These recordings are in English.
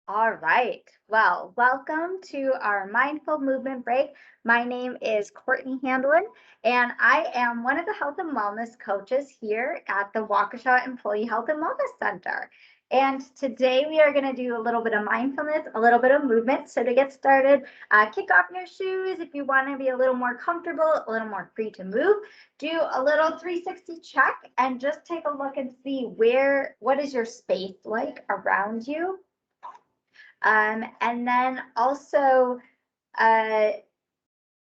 All right. Well, welcome to our mindful movement break. My name is Courtney Handeland, and I am one of the health and wellness coaches here at the Waukesha Employee Health and Wellness Center. And today we are going to do a little bit of mindfulness, a little bit of movement. So to get started, kick off your shoes if you want to be a little more comfortable, a little more free to move. Do a little 360 check and just take a look and see what is your space like around you. And then also uh,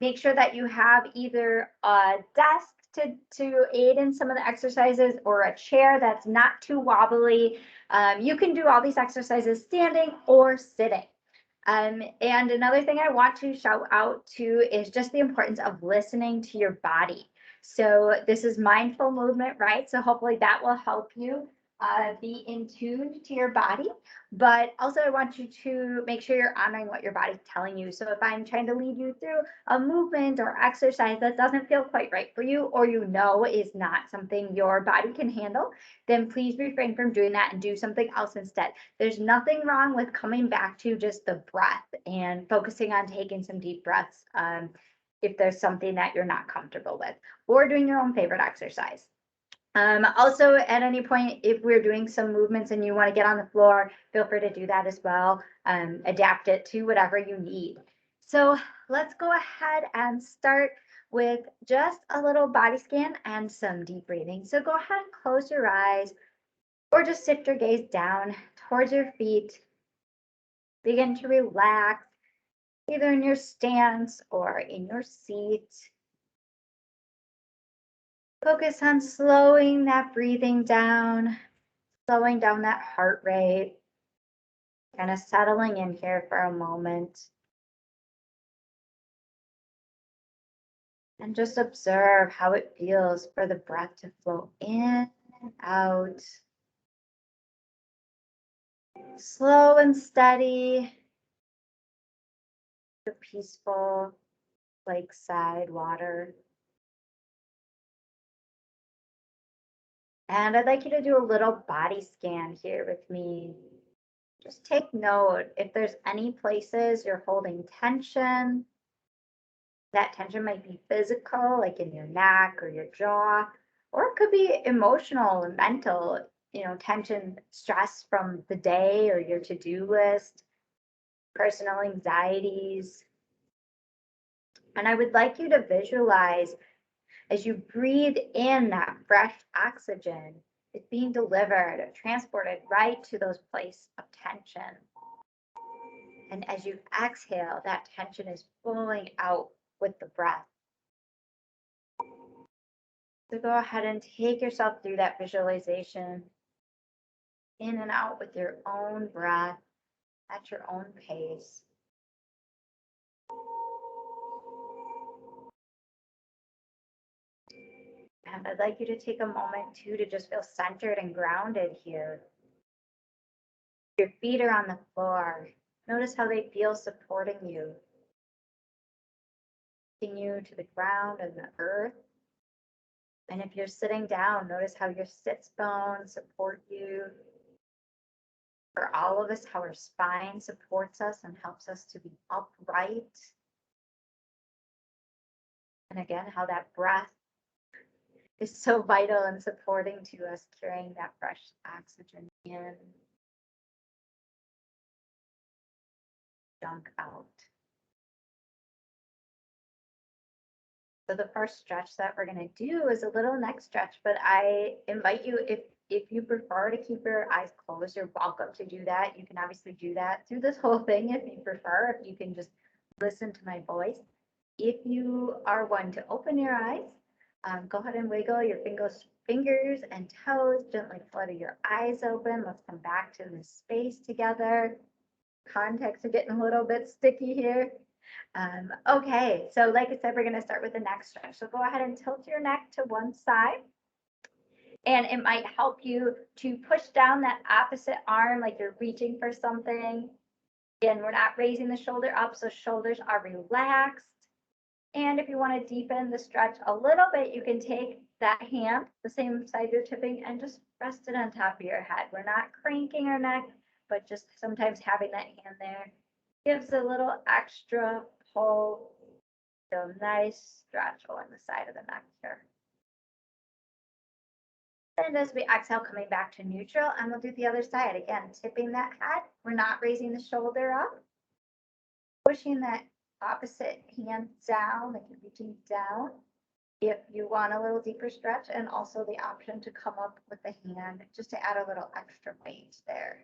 make sure that you have either a desk to aid in some of the exercises or a chair that's not too wobbly. You can do all these exercises standing or sitting. And another thing I want to shout out to is just the importance of listening to your body. So this is mindful movement, right? So hopefully that will help you be in tune to your body. But also I want you to make sure you're honoring what your body's telling you. So if I'm trying to lead you through a movement or exercise that doesn't feel quite right for you, or you know is not something your body can handle, then please refrain from doing that and do something else instead. There's nothing wrong with coming back to just the breath and focusing on taking some deep breaths if there's something that you're not comfortable with, or doing your own favorite exercise. Also, at any point, if we're doing some movements and you want to get on the floor, feel free to do that as well. Adapt it to whatever you need. So let's go ahead and start with just a little body scan and some deep breathing. So go ahead and close your eyes or just shift your gaze down towards your feet. Begin to relax, either in your stance or in your seat. Focus on slowing that breathing down, slowing down that heart rate, kind of settling in here for a moment. And just observe how it feels for the breath to flow in and out. Slow and steady, the peaceful lakeside water. And I'd like you to do a little body scan here with me. Just take note if there's any places you're holding tension. That tension might be physical, like in your neck or your jaw, or it could be emotional and mental, tension, stress from the day or your to-do list, personal anxieties. And I would like you to visualize as you breathe in that fresh oxygen, it's being delivered, transported right to those places of tension. And as you exhale, that tension is flowing out with the breath. So go ahead and take yourself through that visualization, in and out with your own breath at your own pace. And I'd like you to take a moment too to just feel centered and grounded here. Your feet are on the floor. Notice how they feel supporting you. Taking you to the ground and the earth. And if you're sitting down, notice how your sits bones support you. For all of us, how our spine supports us and helps us to be upright. And again, how that breath is so vital and supporting to us, carrying that fresh oxygen in, junk out. So the first stretch that we're going to do is a little neck stretch, but I invite you, if you prefer to keep your eyes closed, you're welcome to do that. You can obviously do that through this whole thing if you prefer, if you can just listen to my voice. If you are one to open your eyes, go ahead and wiggle your fingers and toes, gently flutter your eyes open. Let's come back to this space together. Contacts are getting a little bit sticky here. Okay, so like I said, we're going to start with the neck stretch. So go ahead and tilt your neck to one side. And it might help you to push down that opposite arm like you're reaching for something. Again, we're not raising the shoulder up, so shoulders are relaxed. And if you want to deepen the stretch a little bit, you can take that hand, the same side you're tipping, and just rest it on top of your head. We're not cranking our neck. but just sometimes having that hand there gives a little extra pull. So nice stretch along the side of the neck here. And as we exhale, coming back to neutral, and we'll do the other side. Again, tipping that head. We're not raising the shoulder up. Pushing that opposite hand down, like you're reaching down. If you want a little deeper stretch, and also the option to come up with the hand just to add a little extra weight there.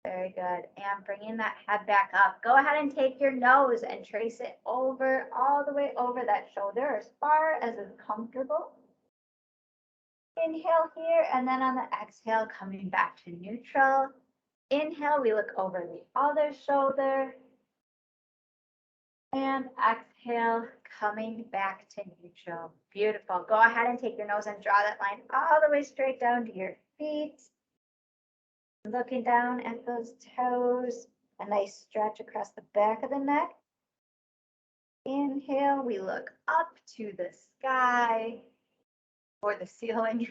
Very good. And bringing that head back up. Go ahead and take your nose and trace it over, all the way over that shoulder as far as is comfortable. Inhale here, and then on the exhale, coming back to neutral. Inhale, we look over the other shoulder. And exhale, coming back to neutral. Beautiful. Go ahead and take your nose and draw that line all the way straight down to your feet. Looking down at those toes, a nice stretch across the back of the neck. Inhale, we look up to the sky or the ceiling.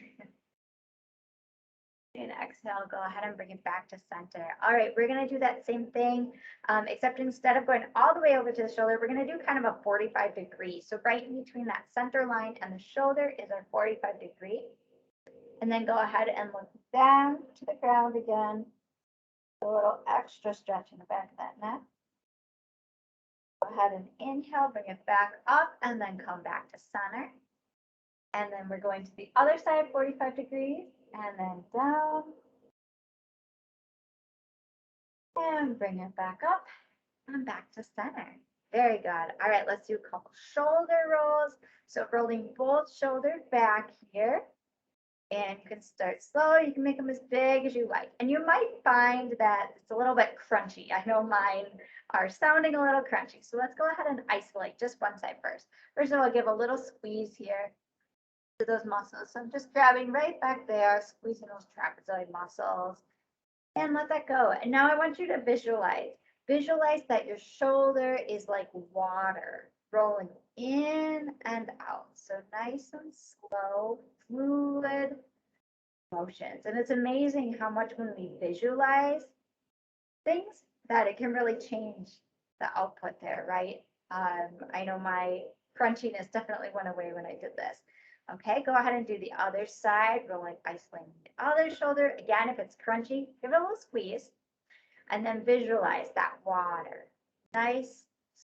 And exhale, go ahead and bring it back to center. All right, we're gonna do that same thing, except instead of going all the way over to the shoulder, we're gonna do kind of a 45 degree. So right in between that center line and the shoulder is our 45 degree. And then go ahead and look down to the ground again. A little extra stretch in the back of that neck. Go ahead and inhale, bring it back up, and then come back to center. And then we're going to the other side, 45 degrees, and then down. And bring it back up and back to center. Very good. All right, let's do a couple shoulder rolls. So rolling both shoulders back here. And you can start slow. You can make them as big as you like. And you might find that it's a little bit crunchy. I know mine are sounding a little crunchy. So let's go ahead and isolate just one side first. First of all, give a little squeeze here to those muscles. So I'm just grabbing right back there, squeezing those trapezoid muscles. And let that go. And now I want you to visualize. Visualize that your shoulder is like water rolling in and out. So nice and slow, fluid motions. And it's amazing how much when we visualize things that it can really change the output there, right? I know my crunchiness definitely went away when I did this. Okay, go ahead and do the other side, rolling, isolating the other shoulder. Again, if it's crunchy, give it a little squeeze. And then visualize that water. Nice,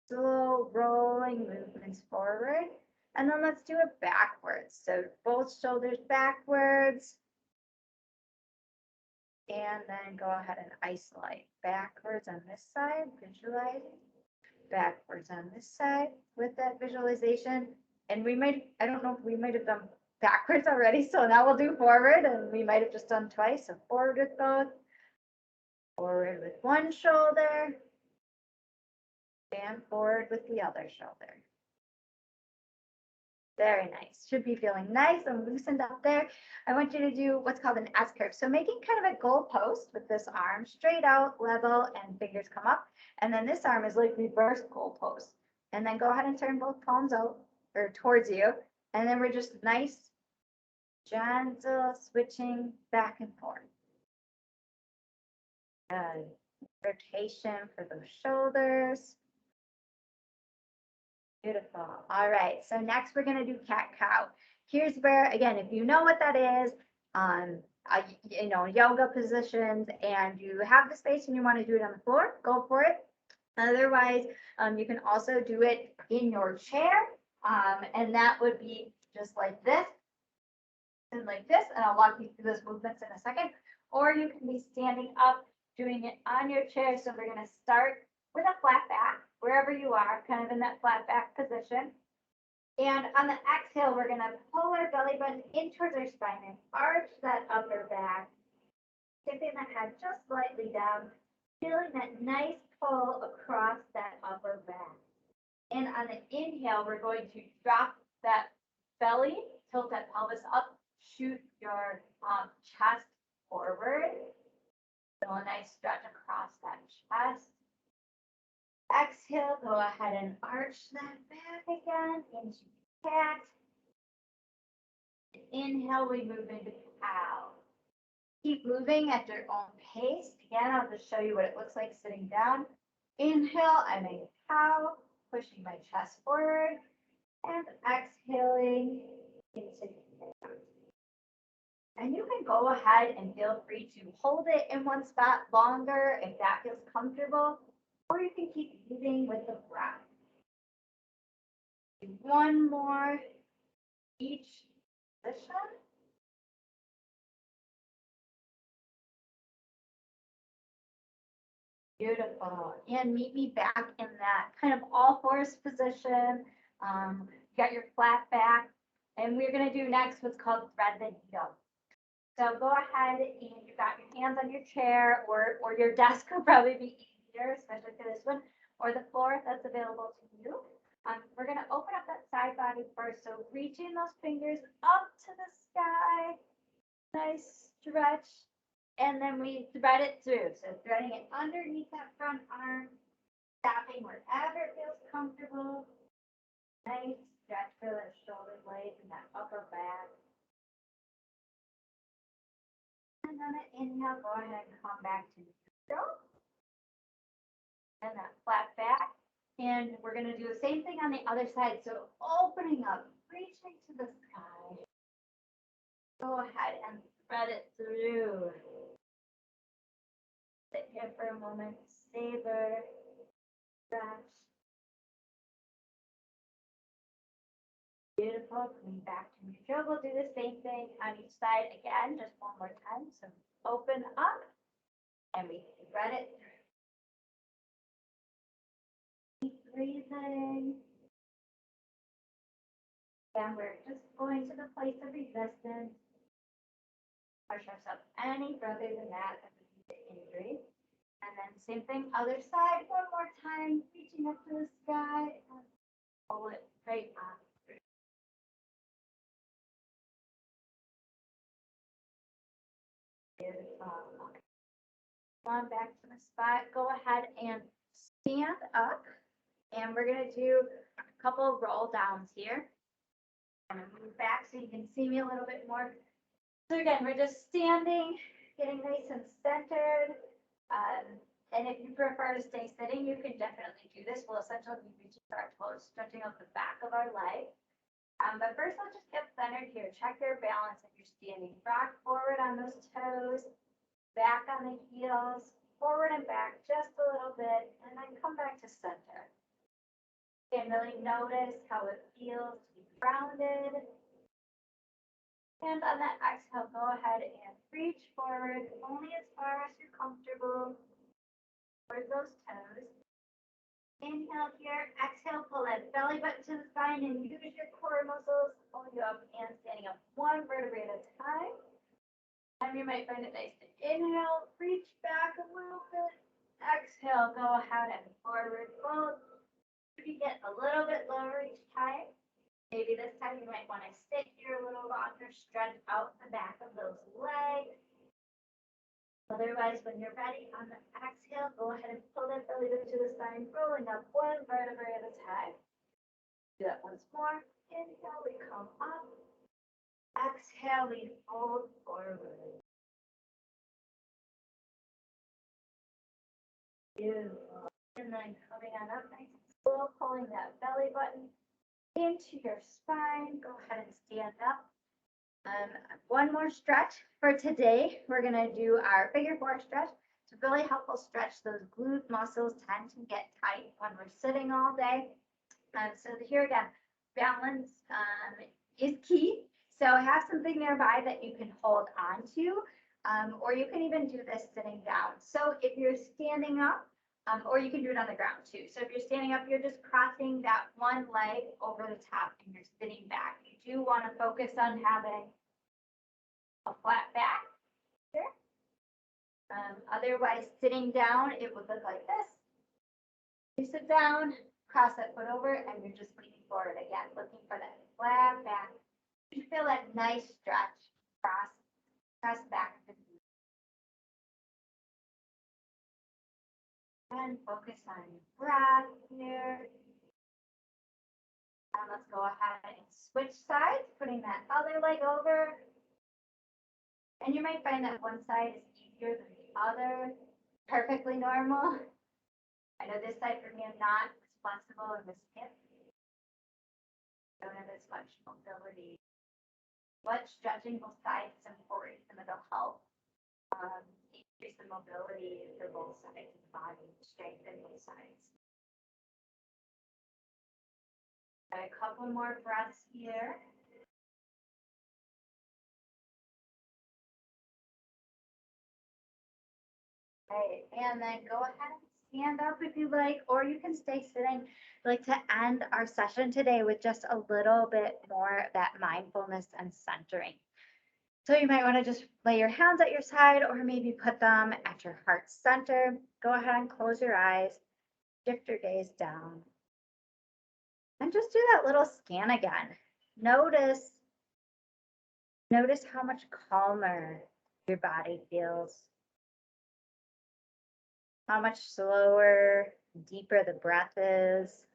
slow rolling movements forward. And then let's do it backwards. So both shoulders backwards. And then go ahead and isolate backwards on this side, visualize. Backwards on this side with that visualization. And we might, I don't know if we might have done backwards already. So now we'll do forward, and we might have just done twice. So forward with both. Forward with one shoulder, and forward with the other shoulder. Very nice. Should be feeling nice and loosened up there. I want you to do what's called an S curve. So making kind of a goal post with this arm straight out, level, and fingers come up. And then this arm is like reverse goal post. And then go ahead and turn both palms out or towards you. And then we're just nice, gentle switching back and forth. Good. Rotation for those shoulders. Beautiful. All right. So next we're going to do cat cow. Here's where, again, if you know what that is, yoga positions, and you have the space and you want to do it on the floor, go for it. Otherwise, you can also do it in your chair, and that would be just like this and like this. And I'll walk you through those movements in a second. Or you can be standing up, doing it on your chair. So we're going to start with a flat back, wherever you are, kind of in that flat back position. And on the exhale, we're going to pull our belly button in towards our spine and arch that upper back, tipping the head just slightly down, feeling that nice pull across that upper back. And on the inhale, we're going to drop that belly, tilt that pelvis up, shoot your chest forward. So a nice stretch across that chest. Exhale, go ahead and arch that back again into cat. Inhale, we move into cow. keep moving at your own pace. Again, I'll just show you what it looks like sitting down. Inhale, I'm a cow, pushing my chest forward, and exhaling into the ground. And you can go ahead and feel free to hold it in one spot longer if that feels comfortable, or you can keep moving with the breath. Do one more each position. Beautiful. And meet me back in that kind of all fours position. You got your flat back. And we're going to do next what's called thread the needle. So go ahead and you got your hands on your chair, or your desk will probably be easier, especially for this one, or the floor if that's available to you. We're going to open up that side body first. So reaching those fingers up to the sky. Nice stretch. And then we thread it through. So threading it underneath that front arm, stopping wherever it feels comfortable. Nice stretch for the shoulder blades and that upper back. And on an inhale, go ahead and come back to neutral. And that flat back. And we're going to do the same thing on the other side. So opening up, reaching to the sky. Go ahead and thread it through. Sit here for a moment, savor, stretch. Beautiful. Coming back to neutral. We'll do the same thing on each side again, just one more time. So open up and we thread it through. Keep breathing. And we're just going to the place of resistance. Push ourselves any further than that if we need the injury. And then same thing, other side, one more time, reaching up to the sky and pull it right on through. Beautiful. Come on back to the spot. Go ahead and stand up. And we're going to do a couple roll downs here. I'm going to move back so you can see me a little bit more. So again, we're just standing, getting nice and centered. And if you prefer to stay sitting, you can definitely do this. We'll essentially be reaching for our toes, stretching out the back of our leg. But first, let's just get centered here. Check your balance if you're standing. Rock forward on those toes, back on the heels, forward and back just a little bit, and then come back to center. And really notice how it feels to be grounded. And on that exhale, go ahead and reach forward only as far as you're comfortable towards those toes. Inhale here, exhale, pull that belly button to the spine and use your core muscles, pulling you up and standing up one vertebrae at a time. And you might find it nice to inhale, reach back a little bit. Exhale, go ahead and forward fold. If you get a little bit lower each time, maybe this time you might want to sit here a little longer, stretch out the back of those legs. Otherwise, when you're ready on the exhale, go ahead and pull that belly button to the spine, rolling up one vertebrae at a time. Do that once more. Inhale, we come up. Exhale, we fold forward. Beautiful. And then coming on up nice and slow, pulling that belly button into your spine. Go ahead and stand up. One more stretch for today. We're going to do our figure four stretch. It's a really helpful stretch. Those glute muscles tend to get tight when we're sitting all day. So here again, balance is key. So have something nearby that you can hold on to, or you can even do this sitting down. So if you're standing up, or you can do it on the ground too. So if you're standing up, you're just crossing that one leg over the top and you're sitting back. You do want to focus on having a flat back here. Otherwise, sitting down, it would look like this. You sit down, cross that foot over, and you're just leaning forward again, looking for that flat back. You feel that nice stretch, press back. And focus on your breath here. And let's go ahead and switch sides, putting that other leg over. And you might find that one side is easier than the other. Perfectly normal. I know this side for me, I'm not as flexible in this hip. Don't have as much mobility. But stretching both sides is important for mental health. Increase the mobility for both sides of the body, strengthen both sides. Got a couple more breaths here. Okay, and then go ahead and stand up if you like, or you can stay sitting. I'd like to end our session today with just a little bit more of that mindfulness and centering. So you might want to just lay your hands at your side or maybe put them at your heart center. Go ahead and close your eyes, shift your gaze down. And just do that little scan again. Notice how much calmer your body feels. How much slower, deeper the breath is.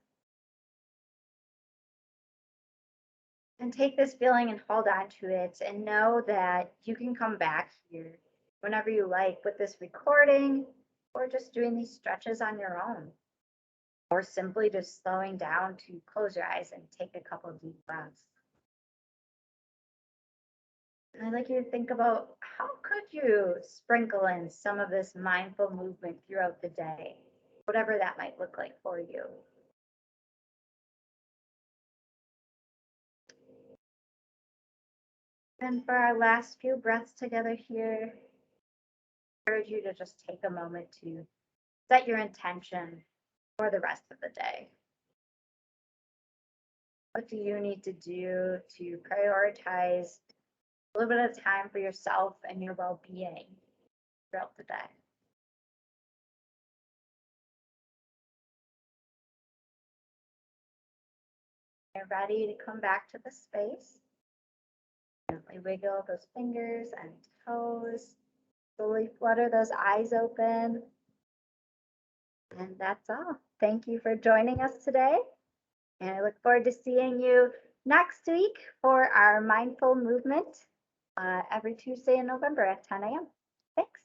And take this feeling and hold on to it and know that you can come back here whenever you like with this recording or just doing these stretches on your own. Or simply just slowing down to close your eyes and take a couple of deep breaths. And I'd like you to think about how could you sprinkle in some of this mindful movement throughout the day, whatever that might look like for you. And for our last few breaths together here, I encourage you to just take a moment to set your intention for the rest of the day. What do you need to do to prioritize a little bit of time for yourself and your well-being throughout the day? You're ready to come back to the space. Gently wiggle those fingers and toes. Slowly flutter those eyes open. And that's all. Thank you for joining us today. And I look forward to seeing you next week for our mindful movement every Tuesday in November at 10 a.m. Thanks.